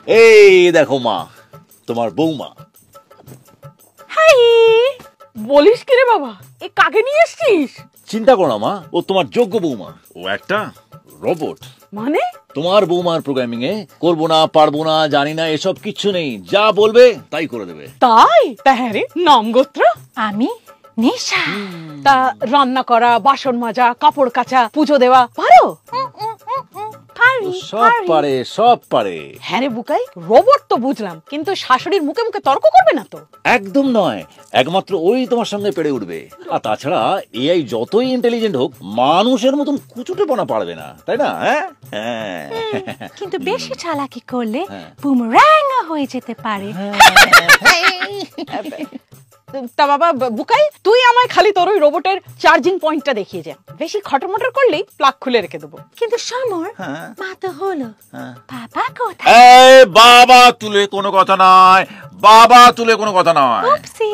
এই দেখো মা, তোমার বৌমা। হাই, বলিস কি রে বাবা, এ কাকে নিয়ে এসছিস? চিন্তা করো না মা, ও তোমার যোগ্য বৌমা। ও একটা রোবট। মানে? তোমার বৌমার প্রোগ্রামিং এ করবো না, পারবো না, জানি না এসব কিচ্ছু নেই, যা বলবে তাই করে দেবে। তাই? তা হ্যাঁ রে, নাম গোত্র? আমি নিশা। তা রান্না করা, বাসন মাজা, কাপড় কাচা, পুজো দেওয়া পারো? সব পারে, সব পারে। হ্যাঁ রে বুকাই, রোবট তো বুঝলাম, কিন্তু শাশুড়ির মুখে মুখে তর্ক করবে না তো? একদম নয়, একমাত্র ওই তোমার সঙ্গে পেরে উঠবে। আর তাছাড়া এআই যতই ইন্টেলিজেন্ট হোক, মানুষের মতন কুচুটেপনা পারবে না, তাই না? হ্যাঁ, কিন্তু বেশি চালাকি করলে বুমরাং হয়ে যেতে পারে। তা বাবা বুকাই, তুই আমায় খালি তোর ওই রোবটের চার্জিং পয়েন্টটা দেখিয়ে যা। বেশি খটমটর করলেই প্লাগ খুলে রেখে দেবো। কিন্তু সমর, মা তো হলো, বাবা কোথায়? এই বাবা তুলে কোনো কথা নয়, বাবা তুলে কোনো কথা নয়। উপসি।